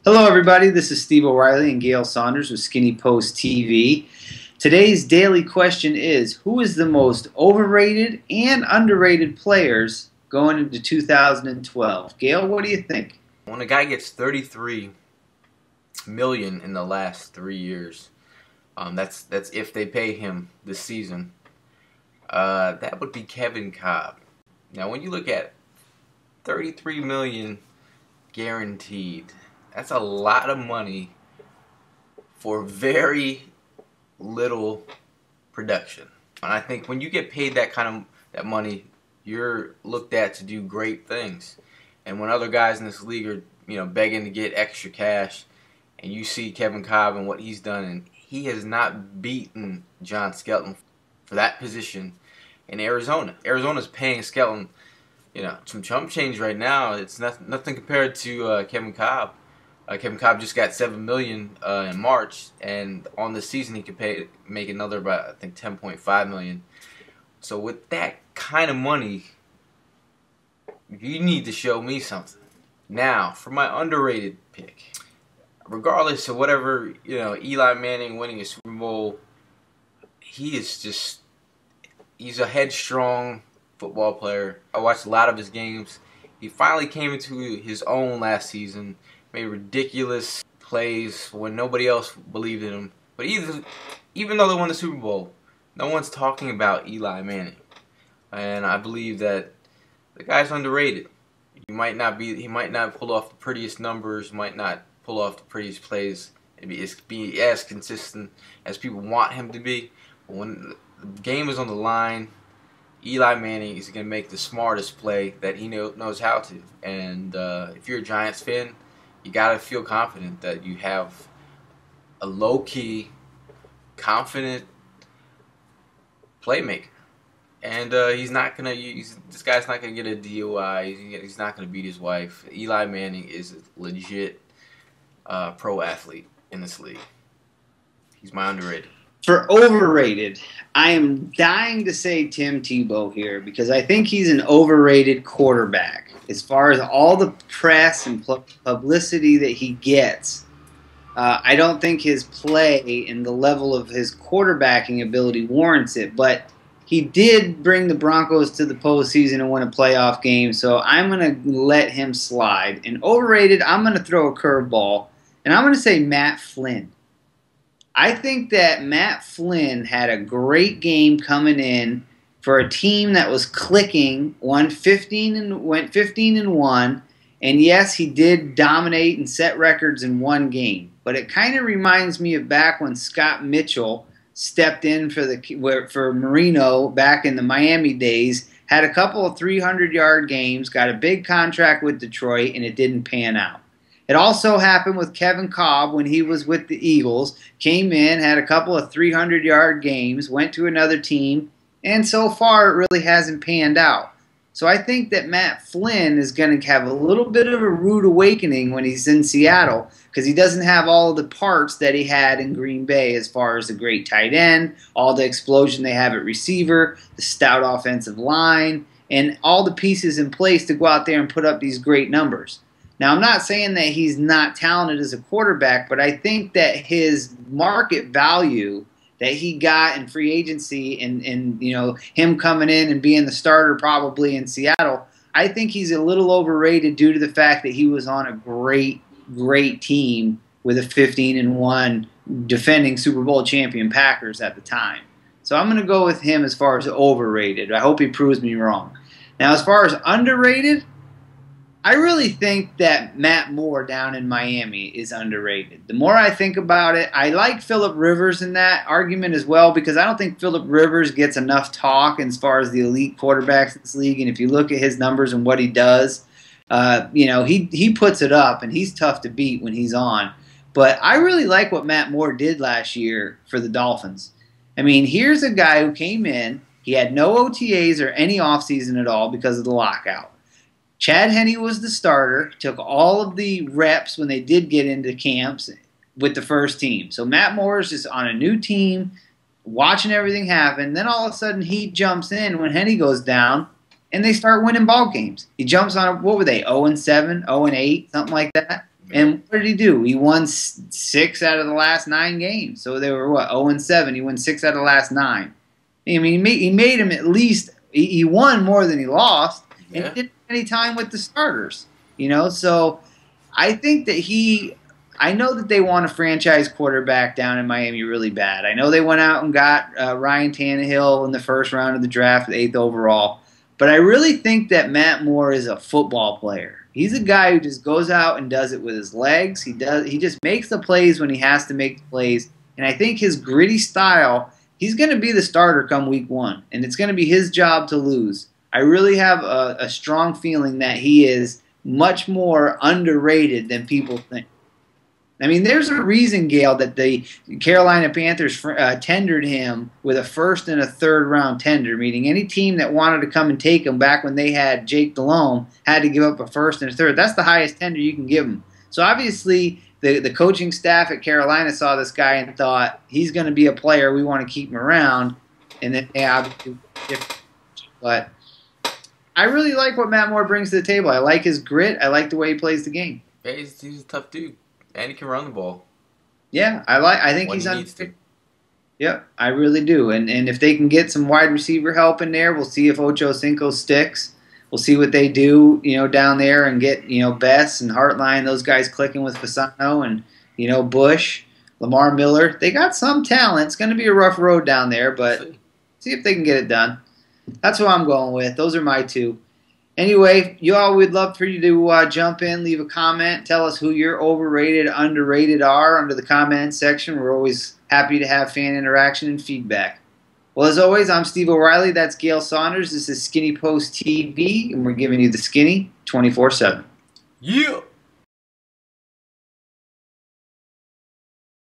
Hello, everybody. This is Steve O'Reilly and Gail Saunders with Skinnypost TV. Today's daily question is, who is the most overrated and underrated players going into 2012? Gail, what do you think? When a guy gets $33 million in the last 3 years, that's if they pay him this season, that would be Kevin Cobb. Now, when you look at $33 million guaranteed, that's a lot of money for very little production. And I think when you get paid that money, you're looked at to do great things. And when other guys in this league are, begging to get extra cash, and you see Kevin Cobb and what he's done, and he has not beaten John Skelton for that position in Arizona. Arizona's paying Skelton, some chump change right now. It's nothing compared to Kevin Cobb. Kevin Cobb just got $7 million in March, and on the season he could make another about, I think, $10.5 million. So with that kind of money, you need to show me something. Now, for my underrated pick, regardless of whatever, Eli Manning winning a Super Bowl, he's a headstrong football player. I watched a lot of his games. He finally came into his own last season, made ridiculous plays when nobody else believed in him. But even though they won the Super Bowl, no one's talking about Eli Manning. And I believe that the guy's underrated. He might not pull off the prettiest numbers, might not pull off the prettiest plays, be as consistent as people want him to be. But when the game is on the line, Eli Manning is going to make the smartest play that he knows how to. And if you're a Giants fan, you got to feel confident that you have a low-key, confident playmaker. And this guy's not going to get a DUI. He's not going to beat his wife. Eli Manning is a legit pro athlete in this league. He's my underrated. For overrated, I am dying to say Tim Tebow here because I think he's an overrated quarterback. As far as all the press and publicity that he gets, I don't think his play and the level of his quarterbacking ability warrants it. But he did bring the Broncos to the postseason and win a playoff game, so I'm going to let him slide. And overrated, I'm going to throw a curveball, and I'm going to say Matt Flynn. I think that Matt Flynn had a great game coming in for a team that was clicking, went 15-1, and yes, he did dominate and set records in one game. But it kind of reminds me of back when Scott Mitchell stepped in for Marino back in the Miami days, had a couple of 300-yard games, got a big contract with Detroit, and it didn't pan out. It also happened with Kevin Cobb when he was with the Eagles, came in, had a couple of 300-yard games, went to another team, and so far it really hasn't panned out. So I think that Matt Flynn is going to have a little bit of a rude awakening when he's in Seattle because he doesn't have all of the parts that he had in Green Bay as far as the great tight end, all the explosion they have at receiver, the stout offensive line, and all the pieces in place to go out there and put up these great numbers. Now, I'm not saying that he's not talented as a quarterback, but I think that his market value that he got in free agency and him coming in and being the starter probably in Seattle, I think he's a little overrated due to the fact that he was on a great team with a 15-1 defending Super Bowl champion Packers at the time. So I'm going to go with him as far as overrated. I hope he proves me wrong. Now, as far as underrated, I really think that Matt Moore down in Miami is underrated. The more I think about it, I like Phillip Rivers in that argument as well because I don't think Phillip Rivers gets enough talk as far as the elite quarterbacks in this league. And if you look at his numbers and what he does, he puts it up and he's tough to beat when he's on. But I really like what Matt Moore did last year for the Dolphins. I mean, here's a guy who came in, he had no OTAs or any offseason at all because of the lockout. Chad Henne was the starter, took all of the reps when they did get into camps with the first team. So Matt Moore is just on a new team, watching everything happen. Then all of a sudden he jumps in when Henne goes down, and they start winning ball games. He jumps on, what were they, 0-7, 0-8, something like that? Yeah. And what did he do? He won 6 out of the last 9 games. So they were what, 0-7. He won 6 out of the last 9. I mean, he made him at least. He won more than he lost, and he Yeah. didn't have any time with the starters. So I think that he. I know that they want a franchise quarterback down in Miami really bad. I know they went out and got Ryan Tannehill in the first round of the draft, 8th overall. But I really think that Matt Moore is a football player. He's a guy who just goes out and does it with his legs. He just makes the plays when he has to make the plays. And I think his gritty style, he's going to be the starter come week 1. And it's going to be his job to lose. I really have a strong feeling that he is much more underrated than people think. I mean, there's a reason, Gail, that the Carolina Panthers tendered him with a 1st and a 3rd round tender, meaning any team that wanted to come and take him back when they had Jake Delhomme had to give up a 1st and a 3rd. That's the highest tender you can give him. So obviously the coaching staff at Carolina saw this guy and thought, he's going to be a player, we want to keep him around. And then they obviously different. But I really like what Matt Moore brings to the table. I like his grit. I like the way he plays the game. Yeah, he's a tough dude. And he can run the ball. Yeah, I think when he's he on. needs to. Yep, I really do. And if they can get some wide receiver help in there, we'll see if Ocho Cinco sticks. We'll see what they do, down there and get, Bess and Hartline, those guys clicking with Fasano and, Bush, Lamar Miller. They got some talent. It's going to be a rough road down there, but see if they can get it done. That's what I'm going with. Those are my 2. Anyway, y'all, we'd love for you to jump in, leave a comment, tell us who your overrated, underrated are under the comment section. We're always happy to have fan interaction and feedback. Well, as always, I'm Steve O'Reilly. That's Gail Saunders. This is Skinnypost TV, and we're giving you the skinny 24/7. Yeah.